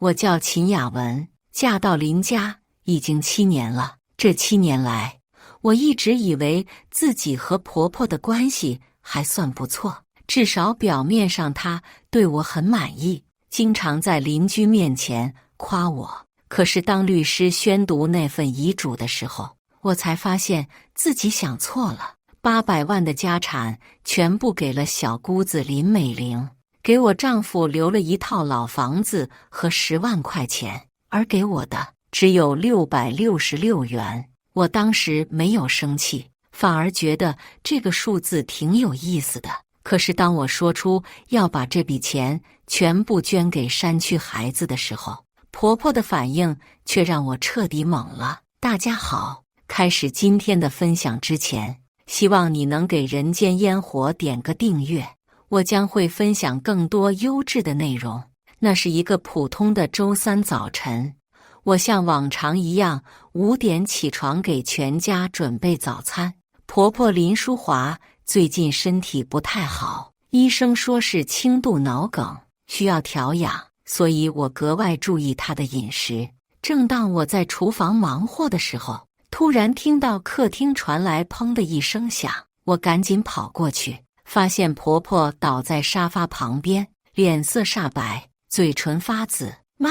我叫秦雅文，嫁到林家已经7年了。这7年来，我一直以为自己和婆婆的关系还算不错，至少表面上她对我很满意，经常在邻居面前夸我。可是当律师宣读那份遗嘱的时候，我才发现自己想错了。800万的家产全部给了小姑子林美玲，给我丈夫留了一套老房子和10万块钱，而给我的只有666元。我当时没有生气，反而觉得这个数字挺有意思的。可是当我说出要把这笔钱全部捐给山区孩子的时候，婆婆的反应却让我彻底懵了。大家好，开始今天的分享之前，希望你能给人间烟火点个订阅，我将会分享更多优质的内容。那是一个普通的周3早晨，我像往常一样5点起床给全家准备早餐。婆婆林淑华最近身体不太好，医生说是轻度脑梗，需要调养，所以我格外注意她的饮食。正当我在厨房忙活的时候，突然听到客厅传来砰的一声响，我赶紧跑过去，发现婆婆倒在沙发旁边，脸色煞白，嘴唇发紫。妈，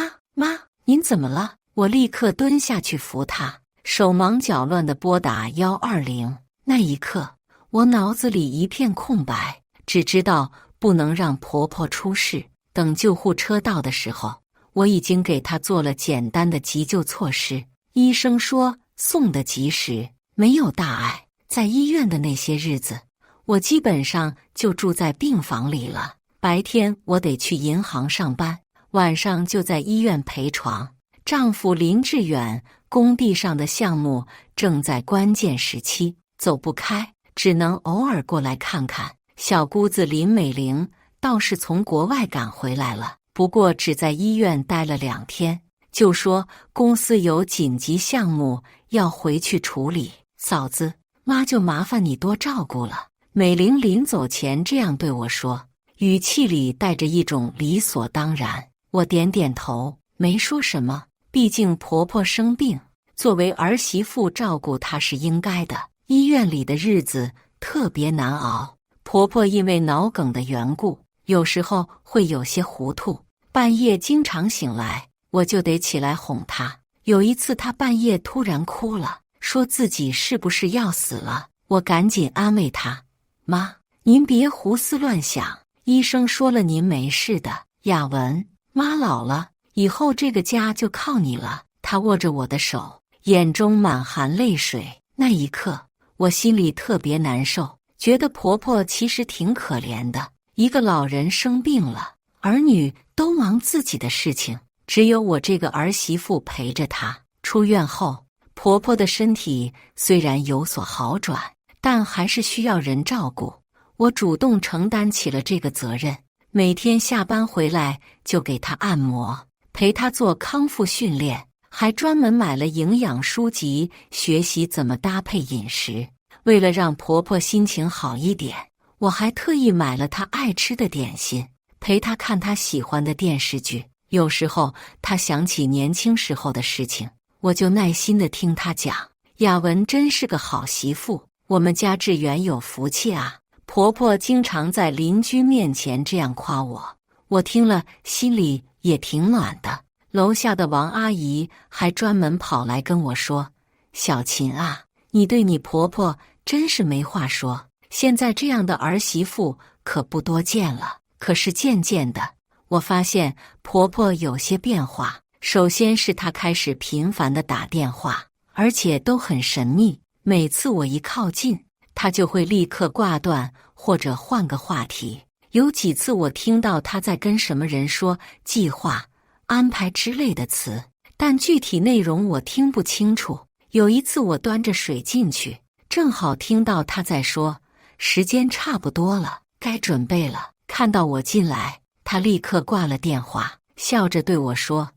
您怎么了？我立刻蹲下去扶她，手忙脚乱地拨打120。那一刻，我脑子里一片空白，只知道不能让婆婆出事。等救护车到的时候，我已经给她做了简单的急救措施。医生说送得及时，没有大碍。在医院的那些日子，我基本上就住在病房里了。白天我得去银行上班，晚上就在医院陪床。丈夫林志远工地上的项目正在关键时期，走不开，只能偶尔过来看看。小姑子林美玲倒是从国外赶回来了，不过只在医院待了2天，就说公司有紧急项目要回去处理。嫂子，妈就麻烦你多照顾了。美玲临走前这样对我说，语气里带着一种理所当然。我点点头，没说什么。毕竟婆婆生病，作为儿媳妇照顾她是应该的。医院里的日子特别难熬，婆婆因为脑梗的缘故，有时候会有些糊涂，半夜经常醒来，我就得起来哄她。有一次她半夜突然哭了，说自己是不是要死了。我赶紧安慰她，妈，您别胡思乱想，医生说了您没事的。雅文，妈老了，以后这个家就靠你了。她握着我的手，眼中满含泪水。那一刻，我心里特别难受，觉得婆婆其实挺可怜的。一个老人生病了，儿女都忙自己的事情，只有我这个儿媳妇陪着她。出院后，婆婆的身体虽然有所好转，但还是需要人照顾。我主动承担起了这个责任，每天下班回来就给她按摩，陪她做康复训练，还专门买了营养书籍，学习怎么搭配饮食。为了让婆婆心情好一点，我还特意买了她爱吃的点心，陪她看她喜欢的电视剧。有时候她想起年轻时候的事情，我就耐心地听她讲。雅文真是个好媳妇，我们家志远有福气啊。婆婆经常在邻居面前这样夸我，我听了心里也挺暖的。楼下的王阿姨还专门跑来跟我说，小秦啊，你对你婆婆真是没话说，现在这样的儿媳妇可不多见了。可是渐渐的，我发现婆婆有些变化。首先是她开始频繁地打电话，而且都很神秘，每次我一靠近，她就会立刻挂断或者换个话题。有几次我听到她在跟什么人说计划、安排之类的词，但具体内容我听不清楚。有一次我端着水进去，正好听到她在说时间差不多了，该准备了。看到我进来，她立刻挂了电话，笑着对我说，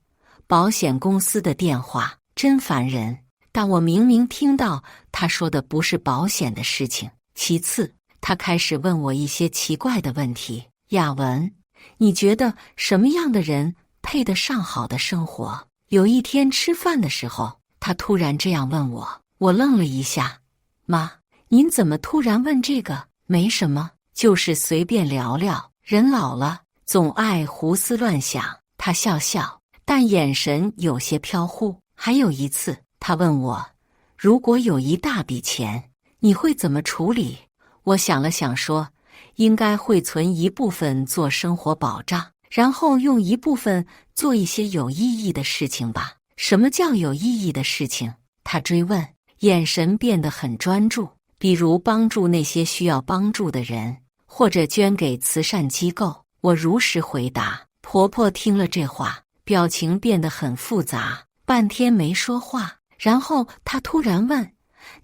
保险公司的电话真烦人。但我明明听到她说的不是保险的事情。其次，她开始问我一些奇怪的问题。雅文，你觉得什么样的人配得上好的生活。有一天吃饭的时候，他突然这样问我，我愣了一下。妈，您怎么突然问这个？没什么，就是随便聊聊。人老了，总爱胡思乱想。他笑笑，但眼神有些飘忽。还有一次，他问我，如果有一大笔钱，你会怎么处理？我想了想说，应该会存一部分做生活保障，然后用一部分做一些有意义的事情吧。什么叫有意义的事情？他追问，眼神变得很专注。比如帮助那些需要帮助的人，或者捐给慈善机构。我如实回答。婆婆听了这话，表情变得很复杂，半天没说话。然后她突然问，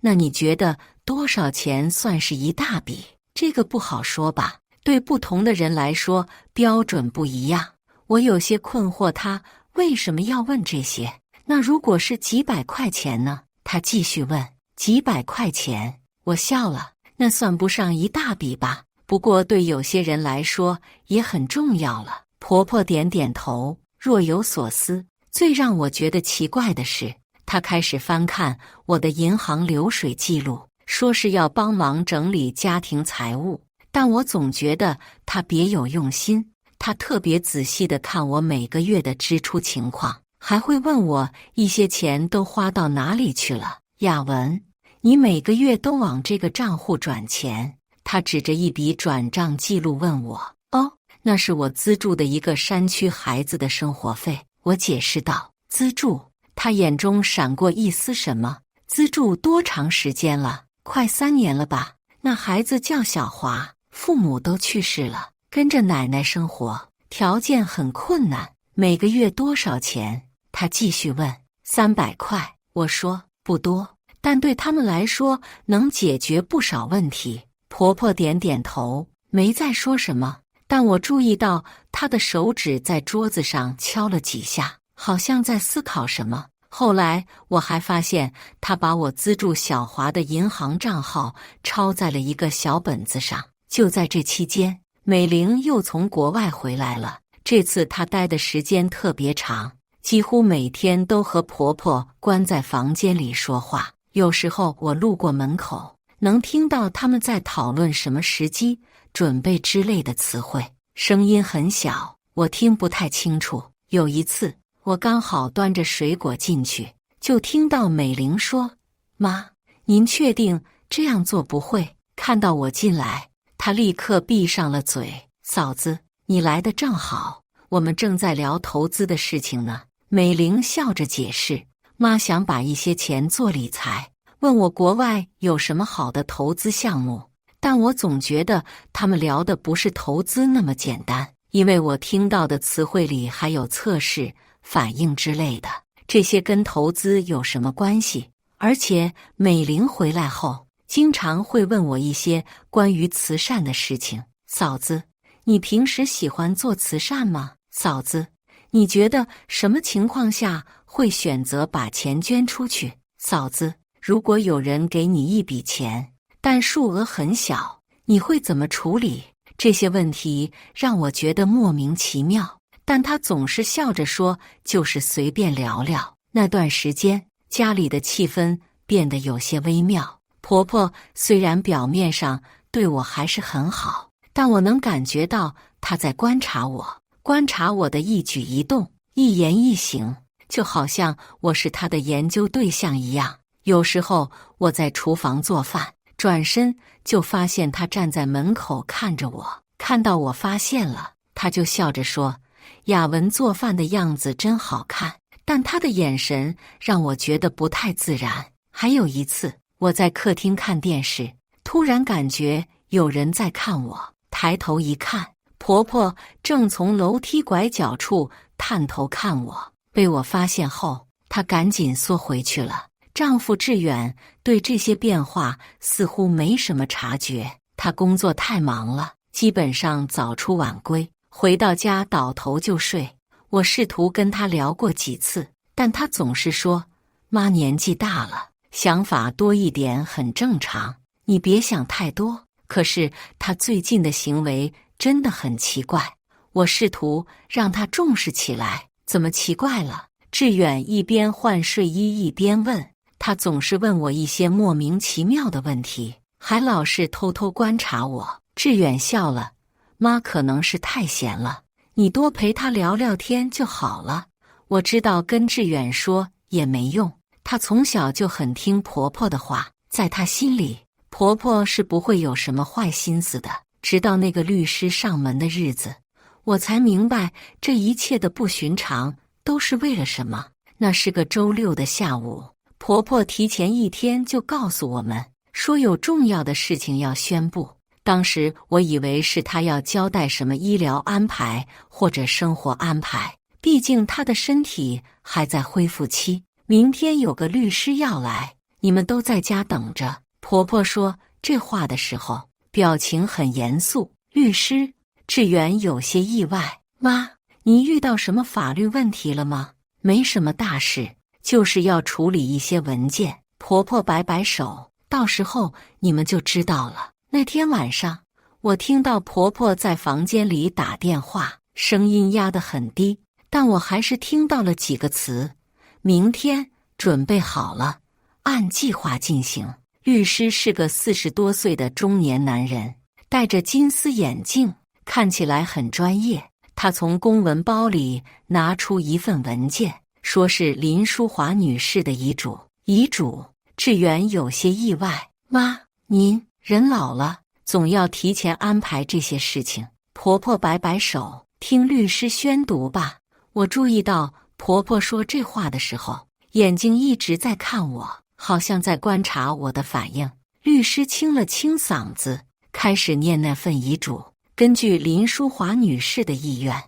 那你觉得多少钱算是一大笔？这个不好说吧，对不同的人来说标准不一样。我有些困惑，她为什么要问这些？那如果是几百块钱呢？她继续问。几百块钱？我笑了，那算不上一大笔吧，不过对有些人来说也很重要了。婆婆点点头，若有所思。最让我觉得奇怪的是，她开始翻看我的银行流水记录，说是要帮忙整理家庭财务，但我总觉得她别有用心。她特别仔细地看我每个月的支出情况，还会问我一些钱都花到哪里去了。雅文，你每个月都往这个账户转钱？他指着一笔转账记录问我。哦，那是我资助的一个山区孩子的生活费。我解释道。资助？他眼中闪过一丝什么。资助多长时间了？快3年了吧。那孩子叫小华，父母都去世了，跟着奶奶生活，条件很困难。每个月多少钱？他继续问。300块。我说，不多，但对他们来说能解决不少问题。婆婆点点头，没再说什么，但我注意到她的手指在桌子上敲了几下，好像在思考什么。后来我还发现她把我资助小华的银行账号抄在了一个小本子上。就在这期间，美玲又从国外回来了，这次她待的时间特别长，几乎每天都和婆婆关在房间里说话。有时候我路过门口，能听到他们在讨论什么时机、准备之类的词汇，声音很小，我听不太清楚。有一次，我刚好端着水果进去，就听到美玲说：“妈，您确定这样做不会？”看到我进来，她立刻闭上了嘴。嫂子，你来得正好，我们正在聊投资的事情呢。美玲笑着解释。妈想把一些钱做理财，问我国外有什么好的投资项目，但我总觉得他们聊的不是投资那么简单，因为我听到的词汇里还有测试、反应之类的，这些跟投资有什么关系？而且美玲回来后，经常会问我一些关于慈善的事情。嫂子，你平时喜欢做慈善吗？嫂子，你觉得什么情况下会选择把钱捐出去？嫂子，如果有人给你一笔钱，但数额很小，你会怎么处理？这些问题让我觉得莫名其妙，但他总是笑着说，就是随便聊聊。那段时间，家里的气氛变得有些微妙。婆婆虽然表面上对我还是很好，但我能感觉到她在观察我，观察我的一举一动、一言一行，就好像我是她的研究对象一样。有时候我在厨房做饭，转身就发现她站在门口看着我，看到我发现了，她就笑着说：“雅文做饭的样子真好看。”但她的眼神让我觉得不太自然。还有一次，我在客厅看电视，突然感觉有人在看我，抬头一看，婆婆正从楼梯拐角处探头看我。被我发现后，她赶紧缩回去了。丈夫志远对这些变化似乎没什么察觉，他工作太忙了，基本上早出晚归，回到家倒头就睡。我试图跟他聊过几次，但他总是说：“妈年纪大了，想法多一点很正常，你别想太多。”可是他最近的行为真的很奇怪，我试图让他重视起来，怎么奇怪了？志远一边换睡衣一边问。他总是问我一些莫名其妙的问题，还老是偷偷观察我。志远笑了，妈可能是太闲了，你多陪她聊聊天就好了。我知道跟志远说也没用，她从小就很听婆婆的话，在她心里，婆婆是不会有什么坏心思的。直到那个律师上门的日子，我才明白这一切的不寻常都是为了什么。那是个周六的下午，婆婆提前一天就告诉我们，说有重要的事情要宣布。当时我以为是她要交代什么医疗安排或者生活安排，毕竟她的身体还在恢复期。明天有个律师要来，你们都在家等着。婆婆说这话的时候，表情很严肃。律师？志远有些意外。妈，你遇到什么法律问题了吗？没什么大事，就是要处理一些文件。婆婆摆摆手，到时候你们就知道了。那天晚上，我听到婆婆在房间里打电话，声音压得很低，但我还是听到了几个词：明天准备好了，按计划进行。律师是个40多岁的中年男人，戴着金丝眼镜，看起来很专业。他从公文包里拿出一份文件，说是林淑华女士的遗嘱。遗嘱？志远有些意外。妈，您人老了，总要提前安排这些事情。婆婆摆摆手，听律师宣读吧。我注意到婆婆说这话的时候，眼睛一直在看我，好像在观察我的反应。律师清了清嗓子，开始念那份遗嘱。根据林淑华女士的意愿，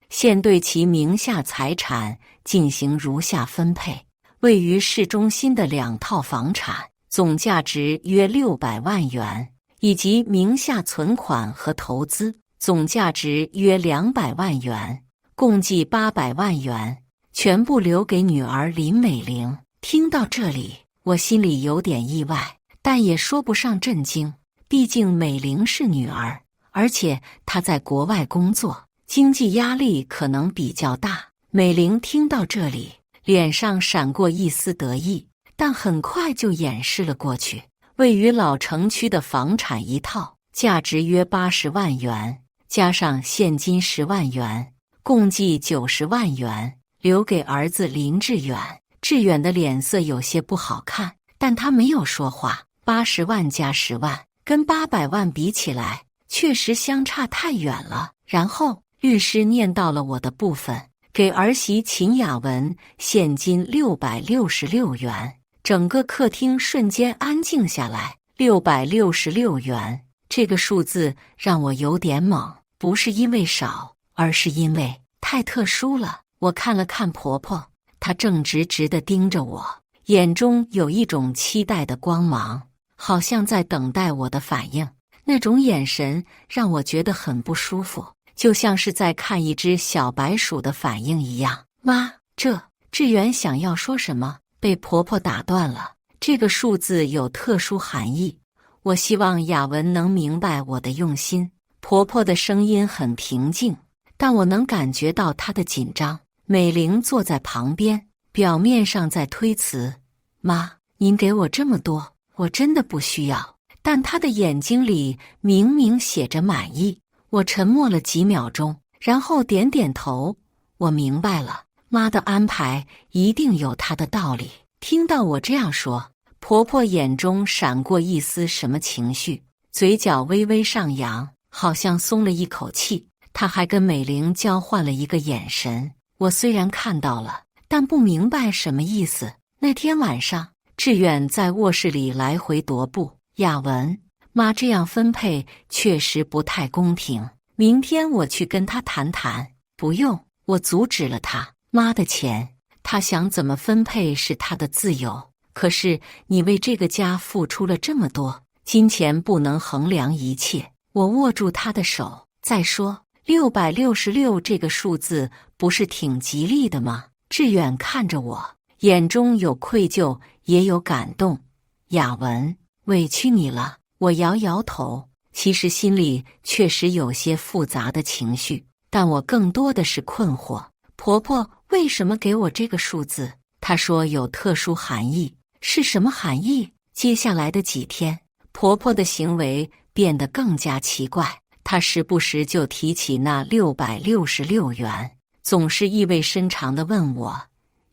现对其名下财产进行如下分配：位于市中心的2套房产，总价值约600万元，以及名下存款和投资，总价值约200万元，共计800万元，全部留给女儿林美玲。听到这里，我心里有点意外，但也说不上震惊，毕竟美玲是女儿，而且她在国外工作，经济压力可能比较大。美玲听到这里，脸上闪过一丝得意，但很快就掩饰了过去。位于老城区的房产一套，价值约80万元，加上现金10万元，共计90万元，留给儿子林志远。志远的脸色有些不好看，但他没有说话。80万加10万，跟800万比起来，确实相差太远了。然后律师念到了我的部分，给儿媳秦雅文现金666元。整个客厅瞬间安静下来。666元，这个数字让我有点懵，不是因为少，而是因为太特殊了。我看了看婆婆，她正直直地盯着我，眼中有一种期待的光芒，好像在等待我的反应。那种眼神让我觉得很不舒服，就像是在看一只小白鼠的反应一样。妈，志远想要说什么，被婆婆打断了。这个数字有特殊含义，我希望雅文能明白我的用心。婆婆的声音很平静，但我能感觉到她的紧张。美玲坐在旁边，表面上在推辞：妈，您给我这么多，我真的不需要。但她的眼睛里明明写着满意。我沉默了几秒钟，然后点点头。我明白了，妈的安排一定有她的道理。听到我这样说，婆婆眼中闪过一丝什么情绪，嘴角微微上扬，好像松了一口气。她还跟美玲交换了一个眼神，我虽然看到了，但不明白什么意思。那天晚上，志远在卧室里来回踱步。雅文，妈这样分配确实不太公平，明天我去跟他谈谈。不用，我阻止了他。妈的钱，他想怎么分配是他的自由，可是你为这个家付出了这么多，金钱不能衡量一切。我握住他的手，再说666这个数字不是挺吉利的吗？志远看着我，眼中有愧疚，也有感动。雅文，委屈你了。我摇摇头，其实心里确实有些复杂的情绪，但我更多的是困惑。婆婆为什么给我这个数字？她说有特殊含义。是什么含义？接下来的几天，婆婆的行为变得更加奇怪。她时不时就提起那666元，总是意味深长地问我：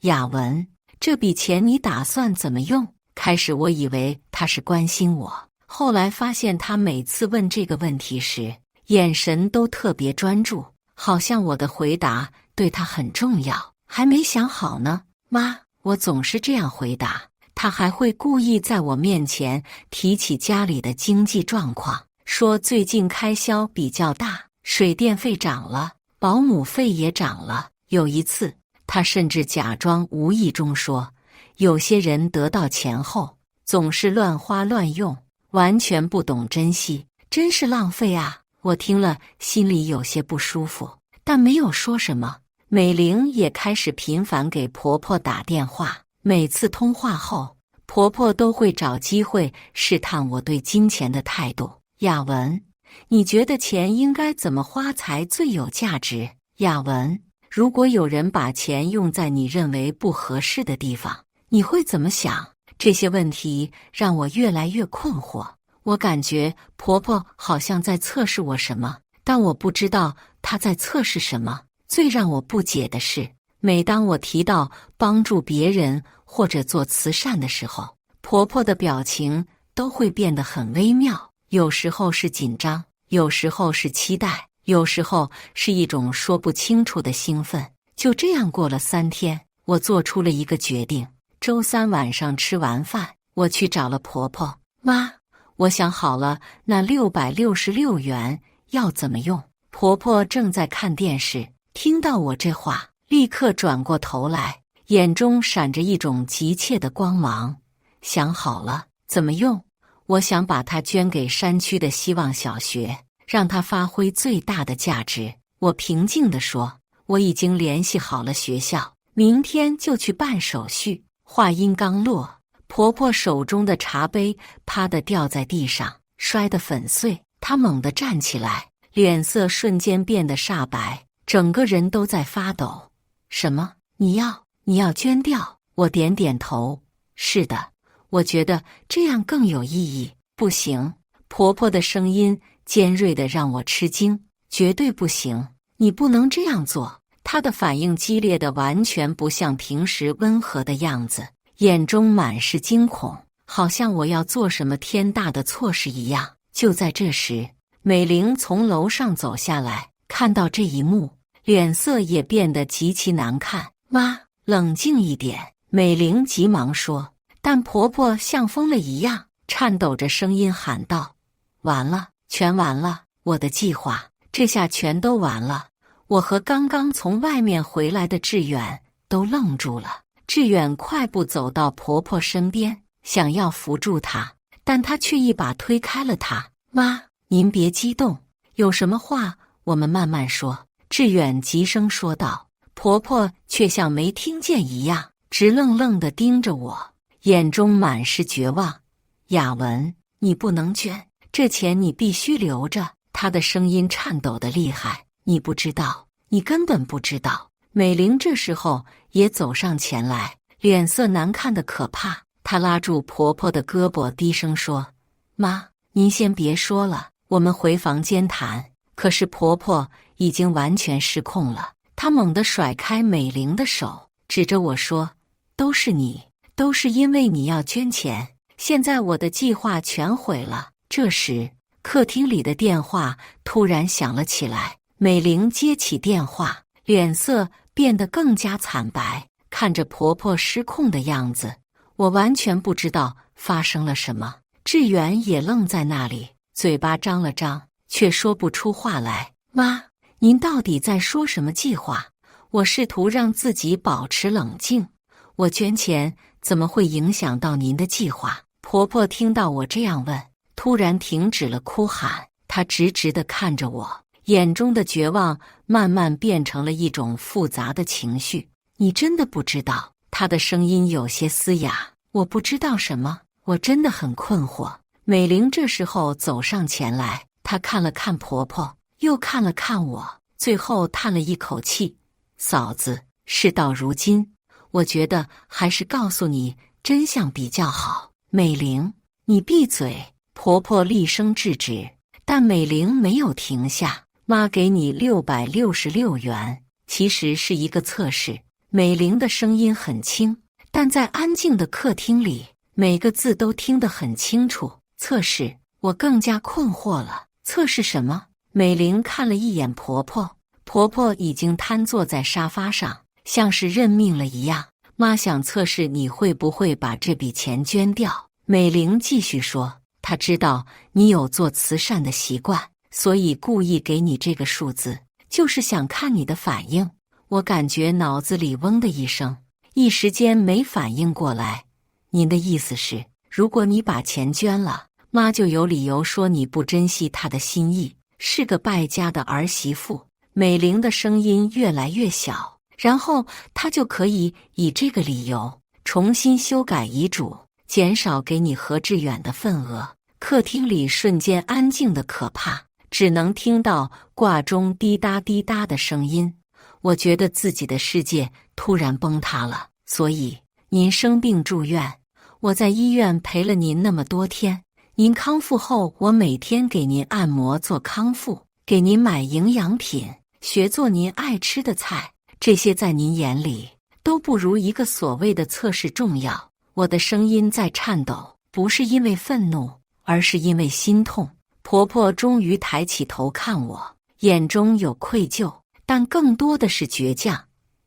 雅文，这笔钱你打算怎么用？开始我以为她是关心我，后来发现她每次问这个问题时，眼神都特别专注，好像我的回答对她很重要。还没想好呢，妈，我总是这样回答。她还会故意在我面前提起家里的经济状况，说最近开销比较大，水电费涨了，保姆费也涨了。有一次，她甚至假装无意中说，有些人得到钱后总是乱花乱用，完全不懂珍惜，真是浪费啊！我听了心里有些不舒服，但没有说什么。美玲也开始频繁给婆婆打电话，每次通话后，婆婆都会找机会试探我对金钱的态度。雅文，你觉得钱应该怎么花才最有价值？雅文，如果有人把钱用在你认为不合适的地方，你会怎么想？这些问题让我越来越困惑。我感觉婆婆好像在测试我什么，但我不知道她在测试什么。最让我不解的是，每当我提到帮助别人或者做慈善的时候，婆婆的表情都会变得很微妙，有时候是紧张，有时候是期待，有时候是一种说不清楚的兴奋。就这样过了3天，我做出了一个决定。周3晚上吃完饭，我去找了婆婆。妈，我想好了，那666元要怎么用？婆婆正在看电视，听到我这话，立刻转过头来，眼中闪着一种急切的光芒。想好了，怎么用？我想把它捐给山区的希望小学，让它发挥最大的价值。我平静地说，我已经联系好了学校，明天就去办手续。话音刚落，婆婆手中的茶杯啪地掉在地上，摔得粉碎。她猛地站起来，脸色瞬间变得煞白，整个人都在发抖。什么？你要捐掉？我点点头。是的，我觉得这样更有意义。不行，婆婆的声音尖锐的让我吃惊。绝对不行，你不能这样做。她的反应激烈的完全不像平时温和的样子，眼中满是惊恐，好像我要做什么天大的错事一样。就在这时，美玲从楼上走下来，看到这一幕，脸色也变得极其难看。妈，冷静一点，美玲急忙说。但婆婆像疯了一样，颤抖着声音喊道：完了，全完了，我的计划，这下全都完了。我和刚刚从外面回来的志远都愣住了。志远快步走到婆婆身边，想要扶住她，但她却一把推开了她。妈，您别激动，有什么话我们慢慢说。志远急声说道。婆婆却像没听见一样，直愣愣地盯着我，眼中满是绝望。雅文，你不能捐，这钱你必须留着。她的声音颤抖得厉害。你不知道，你根本不知道。美玲这时候也走上前来，脸色难看得可怕。她拉住婆婆的胳膊，低声说：妈，您先别说了，我们回房间谈。可是婆婆已经完全失控了，她猛地甩开美玲的手，指着我说：都是你，都是因为你要捐钱，现在我的计划全毁了。这时，客厅里的电话突然响了起来。美玲接起电话，脸色变得更加惨白，看着婆婆失控的样子，我完全不知道发生了什么。志远也愣在那里，嘴巴张了张，却说不出话来。妈，您到底在说什么计划？我试图让自己保持冷静。我捐钱怎么会影响到您的计划？婆婆听到我这样问，突然停止了哭喊，她直直地看着我，眼中的绝望慢慢变成了一种复杂的情绪。你真的不知道？她的声音有些嘶哑。我不知道什么？我真的很困惑。美玲这时候走上前来，她看了看婆婆，又看了看我，最后叹了一口气：嫂子，事到如今，我觉得还是告诉你真相比较好。美玲，你闭嘴！婆婆厉声制止，但美玲没有停下。妈给你666元，其实是一个测试。美玲的声音很轻，但在安静的客厅里，每个字都听得很清楚。测试？我更加困惑了。测试什么？美玲看了一眼婆婆，婆婆已经瘫坐在沙发上，像是认命了一样。妈想测试你会不会把这笔钱捐掉。美玲继续说，她知道你有做慈善的习惯，所以故意给你这个数字，就是想看你的反应。我感觉脑子里嗡的一声，一时间没反应过来。您的意思是，如果你把钱捐了，妈就有理由说你不珍惜她的心意，是个败家的儿媳妇。美玲的声音越来越小，然后她就可以以这个理由重新修改遗嘱，减少给你何志远的份额。客厅里瞬间安静的可怕，只能听到挂钟滴答滴答的声音。我觉得自己的世界突然崩塌了。所以您生病住院，我在医院陪了您那么多天，您康复后，我每天给您按摩做康复，给您买营养品，学做您爱吃的菜，这些在您眼里都不如一个所谓的测试重要。我的声音在颤抖，不是因为愤怒，而是因为心痛。婆婆终于抬起头看我，眼中有愧疚，但更多的是倔强。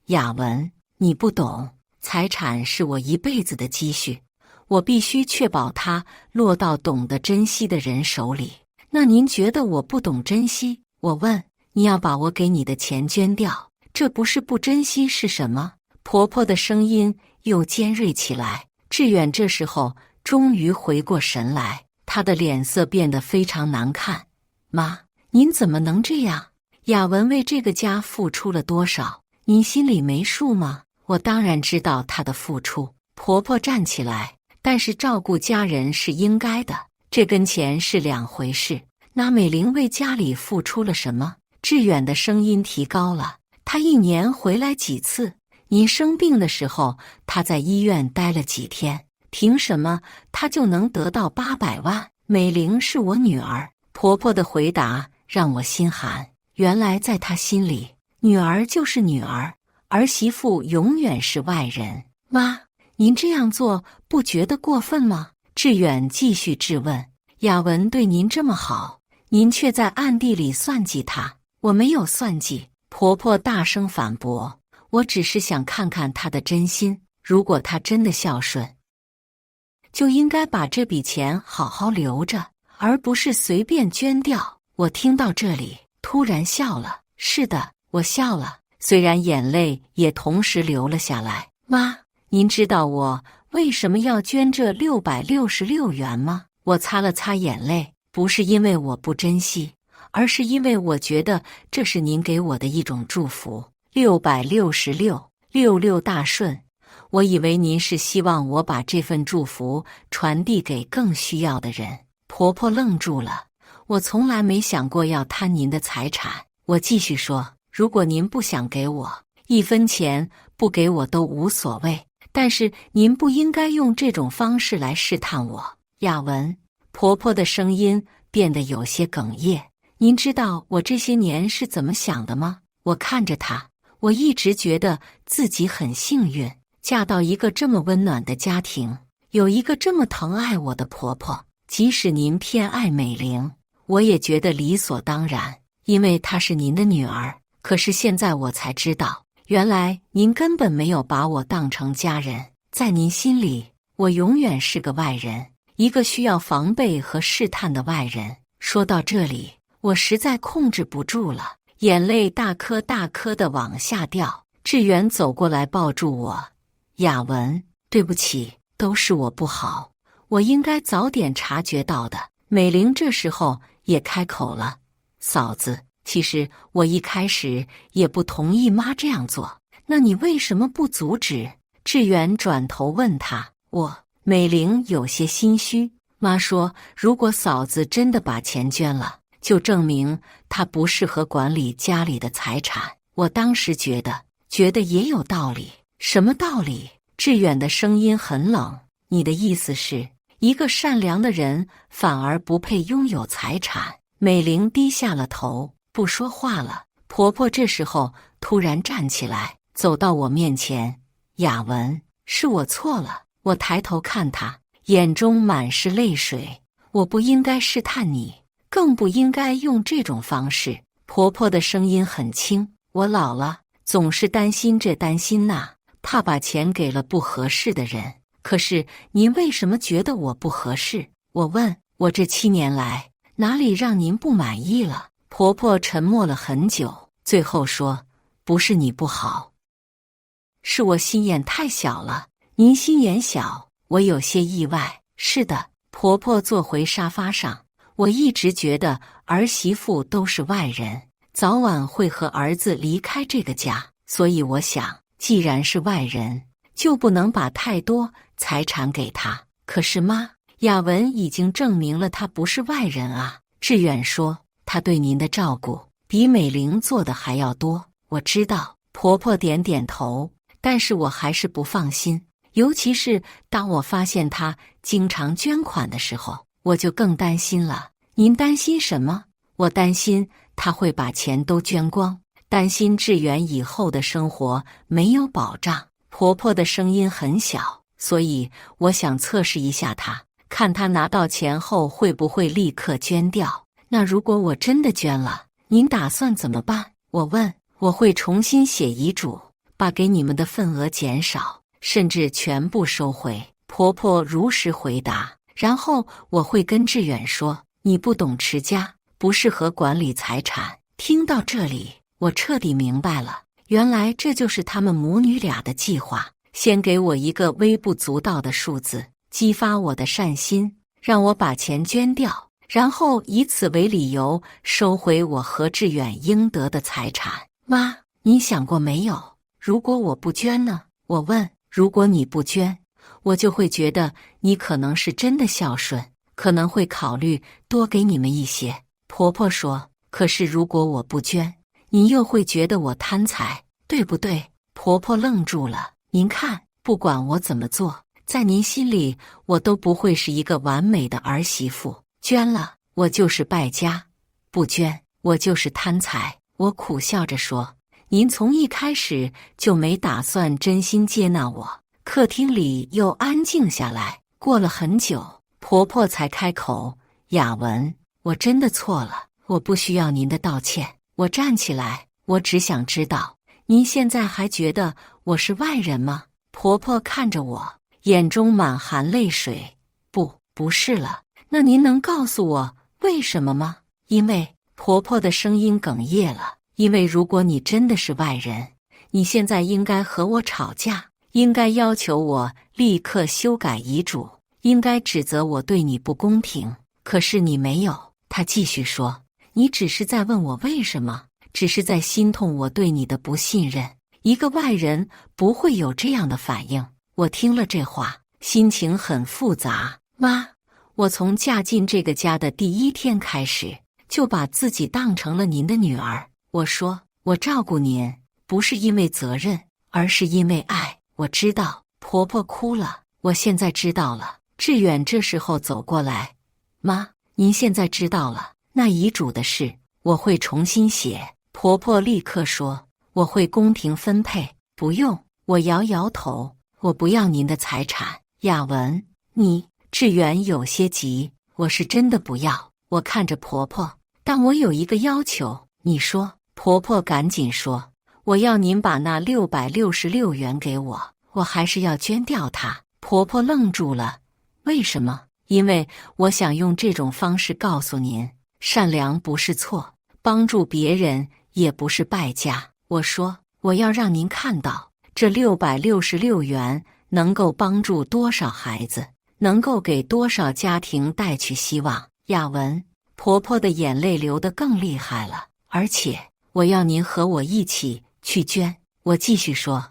雅文，你不懂，财产是我一辈子的积蓄，我必须确保它落到懂得珍惜的人手里。那您觉得我不懂珍惜？我问。你要把我给你的钱捐掉，这不是不珍惜是什么？婆婆的声音又尖锐起来。志远这时候终于回过神来，他的脸色变得非常难看。妈，您怎么能这样？雅文为这个家付出了多少，您心里没数吗？我当然知道她的付出。婆婆站起来，但是照顾家人是应该的，这跟钱是两回事。那美玲为家里付出了什么？志远的声音提高了。她一年回来几次？您生病的时候，她在医院待了几天？凭什么她就能得到800万？美玲是我女儿。婆婆的回答让我心寒。原来在她心里，女儿就是女儿，儿媳妇永远是外人。妈，您这样做不觉得过分吗？志远继续质问。雅文对您这么好，您却在暗地里算计她。我没有算计，婆婆大声反驳。我只是想看看她的真心，如果她真的孝顺，就应该把这笔钱好好留着，而不是随便捐掉。我听到这里，突然笑了。是的，我笑了，虽然眼泪也同时流了下来。妈，您知道我为什么要捐这666元吗？我擦了擦眼泪，不是因为我不珍惜，而是因为我觉得这是您给我的一种祝福。666，六六大顺。我以为您是希望我把这份祝福传递给更需要的人。婆婆愣住了。我从来没想过要贪您的财产。我继续说，如果您不想给我1分钱，不给我都无所谓，但是您不应该用这种方式来试探我。雅文，婆婆的声音变得有些哽咽。您知道我这些年是怎么想的吗？我看着她，我一直觉得自己很幸运，嫁到一个这么温暖的家庭，有一个这么疼爱我的婆婆。即使您偏爱美玲，我也觉得理所当然，因为她是您的女儿。可是现在我才知道，原来您根本没有把我当成家人。在您心里，我永远是个外人，一个需要防备和试探的外人。说到这里，我实在控制不住了，眼泪大颗大颗地往下掉。志远走过来抱住我。雅文，对不起，都是我不好，我应该早点察觉到的。美玲这时候也开口了。嫂子，其实我一开始也不同意妈这样做，那你为什么不阻止？志远转头问他。美玲有些心虚。妈说，如果嫂子真的把钱捐了，就证明她不适合管理家里的财产。我当时觉得，觉得也有道理。什么道理？志远的声音很冷。你的意思是，一个善良的人反而不配拥有财产？美玲低下了头，不说话了。婆婆这时候突然站起来，走到我面前。雅文，是我错了。我抬头看她，眼中满是泪水。我不应该试探你，更不应该用这种方式。婆婆的声音很轻，我老了，总是担心这担心那，怕把钱给了不合适的人。可是您为什么觉得我不合适？我问。我这7年来哪里让您不满意了？婆婆沉默了很久，最后说，不是你不好，是我心眼太小了。您心眼小，我有些意外。是的。婆婆坐回沙发上，我一直觉得儿媳妇都是外人，早晚会和儿子离开这个家，所以我想，既然是外人，就不能把太多财产给他。可是妈，雅文已经证明了他不是外人啊。志远说，他对您的照顾比美玲做的还要多。我知道。婆婆点点头，但是我还是不放心。尤其是当我发现他经常捐款的时候，我就更担心了。您担心什么？我担心他会把钱都捐光，担心志远以后的生活没有保障。婆婆的声音很小，所以我想测试一下他，看他拿到钱后会不会立刻捐掉。那如果我真的捐了，您打算怎么办？我问。我会重新写遗嘱，把给你们的份额减少，甚至全部收回。婆婆如实回答。然后我会跟志远说，你不懂持家，不适合管理财产。听到这里，我彻底明白了，原来这就是他们母女俩的计划。先给我一个微不足道的数字，激发我的善心，让我把钱捐掉，然后以此为理由收回我和志远应得的财产。妈，你想过没有，如果我不捐呢？我问。如果你不捐，我就会觉得你可能是真的孝顺，可能会考虑多给你们一些。婆婆说。可是如果我不捐，你又会觉得我贪财，对不对？婆婆愣住了。您看，不管我怎么做，在您心里我都不会是一个完美的儿媳妇。捐了，我就是败家；不捐，我就是贪财。我苦笑着说，您从一开始就没打算真心接纳我。客厅里又安静下来，过了很久，婆婆才开口，雅文，我真的错了，我不需要您的道歉。我站起来，我只想知道，您现在还觉得我是外人吗？婆婆看着我，眼中满含泪水。不是了。那您能告诉我为什么吗？因为，婆婆的声音哽咽了。因为如果你真的是外人，你现在应该和我吵架，应该要求我立刻修改遗嘱，应该指责我对你不公平。可是你没有。她继续说，你只是在问我为什么，只是在心痛我对你的不信任。一个外人不会有这样的反应。我听了这话，心情很复杂。妈，我从嫁进这个家的第1天开始，就把自己当成了您的女儿。我说，我照顾您，不是因为责任，而是因为爱。我知道。婆婆哭了。我现在知道了。志远这时候走过来，妈，您现在知道了，那遗嘱的事，我会重新写。婆婆立刻说，我会公平分配。不用。我摇摇头，我不要您的财产。雅文，你……志远有些急。我是真的不要。我看着婆婆，但我有一个要求。你说。婆婆赶紧说，我要您把那666元给我，我还是要捐掉它。婆婆愣住了。为什么？因为我想用这种方式告诉您，善良不是错，帮助别人也不是败家。我说，我要让您看到，这666元能够帮助多少孩子，能够给多少家庭带去希望。雅文，婆婆的眼泪流得更厉害了。而且我要您和我一起去捐。我继续说，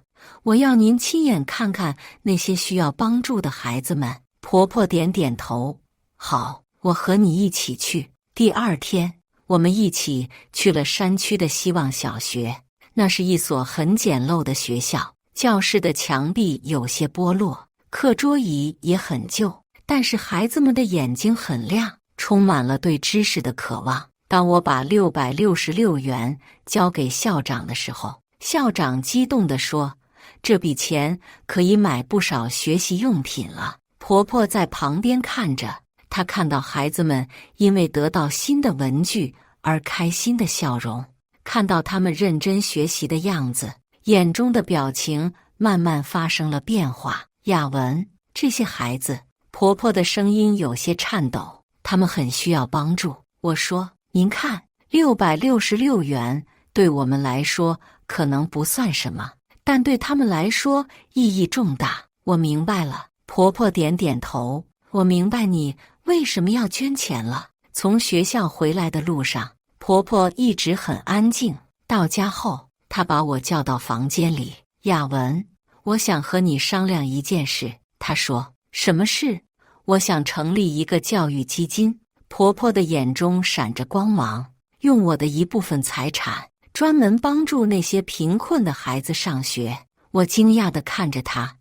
我要您亲眼看看那些需要帮助的孩子们。婆婆点点头。好，我和你一起去。第2天，我们一起去了山区的希望小学。那是一所很简陋的学校，教室的墙壁有些剥落，课桌椅也很旧，但是孩子们的眼睛很亮，充满了对知识的渴望。当我把666元交给校长的时候，校长激动地说：“这笔钱可以买不少学习用品了。”婆婆在旁边看着，她看到孩子们因为得到新的文具而开心的笑容，看到他们认真学习的样子，眼中的表情慢慢发生了变化。亚文，这些孩子，婆婆的声音有些颤抖，他们很需要帮助。我说：“您看，666元对我们来说可能不算什么，但对他们来说意义重大。”我明白了。婆婆点点头，我明白你为什么要捐钱了。从学校回来的路上，婆婆一直很安静。到家后，她把我叫到房间里：“亚文，我想和你商量一件事。”她说：“什么事？”我想成立一个教育基金。婆婆的眼中闪着光芒，用我的一部分财产，专门帮助那些贫困的孩子上学。我惊讶地看着她：“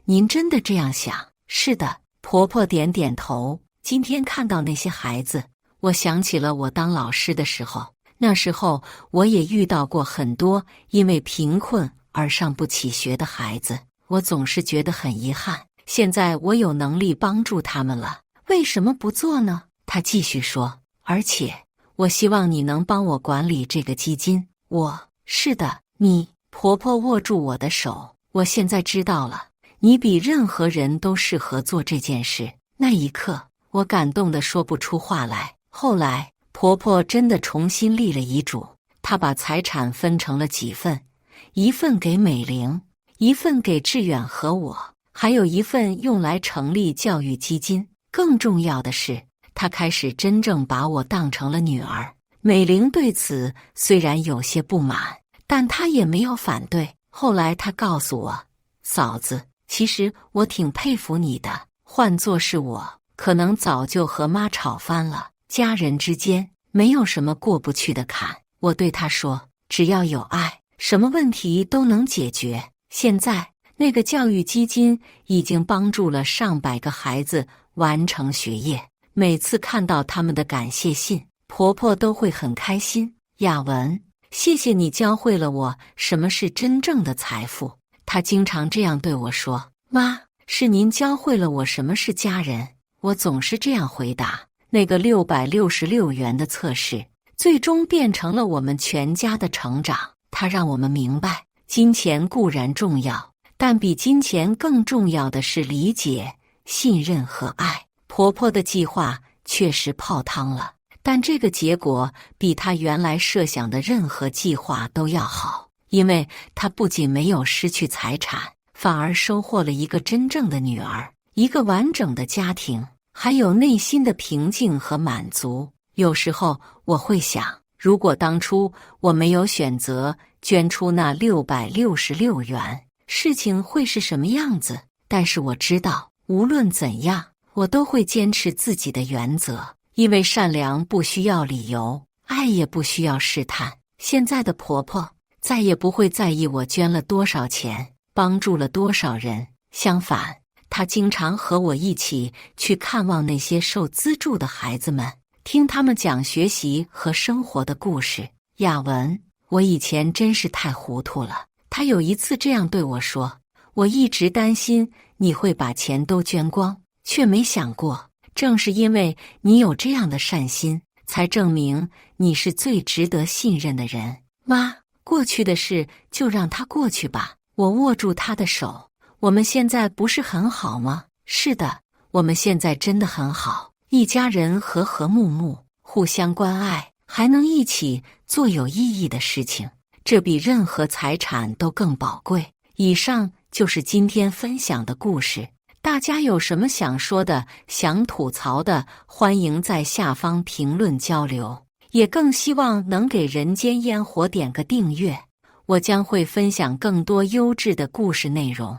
您真的这样想？”“是的。”婆婆点点头。今天看到那些孩子，我想起了我当老师的时候，那时候我也遇到过很多因为贫困而上不起学的孩子，我总是觉得很遗憾。现在我有能力帮助他们了，为什么不做呢？她继续说：“而且我希望你能帮我管理这个基金。”是的，你。婆婆握住我的手，我现在知道了，你比任何人都适合做这件事。那一刻，我感动得说不出话来。后来，婆婆真的重新立了遗嘱，她把财产分成了几份，一份给美玲，一份给志远和我，还有一份用来成立教育基金。更重要的是，她开始真正把我当成了女儿。美玲对此虽然有些不满，但她也没有反对。后来她告诉我：“嫂子，其实我挺佩服你的，换作是我，可能早就和妈吵翻了。家人之间没有什么过不去的坎。”我对她说：“只要有爱，什么问题都能解决。”现在，那个教育基金已经帮助了上百个孩子完成学业。每次看到他们的感谢信，婆婆都会很开心。亚文，谢谢你教会了我什么是真正的财富。她经常这样对我说。妈，是您教会了我什么是家人。我总是这样回答。那个666元的测试，最终变成了我们全家的成长。它让我们明白，金钱固然重要，但比金钱更重要的是理解、信任和爱。婆婆的计划确实泡汤了，但这个结果比她原来设想的任何计划都要好，因为她不仅没有失去财产，反而收获了一个真正的女儿，一个完整的家庭，还有内心的平静和满足。有时候我会想，如果当初我没有选择捐出那666元，事情会是什么样子？但是我知道，无论怎样，我都会坚持自己的原则，因为善良不需要理由，爱也不需要试探。现在的婆婆再也不会在意我捐了多少钱，帮助了多少人。相反，她经常和我一起去看望那些受资助的孩子们，听他们讲学习和生活的故事。亚文，我以前真是太糊涂了。她有一次这样对我说：“我一直担心你会把钱都捐光，却没想过，正是因为你有这样的善心，才证明你是最值得信任的人。”妈，过去的事就让它过去吧。我握住她的手。我们现在不是很好吗？是的，我们现在真的很好，一家人和和睦睦，互相关爱，还能一起做有意义的事情，这比任何财产都更宝贵。以上就是今天分享的故事。大家有什么想说的、想吐槽的，欢迎在下方评论交流。也更希望能给人间烟火点个订阅，我将会分享更多优质的故事内容。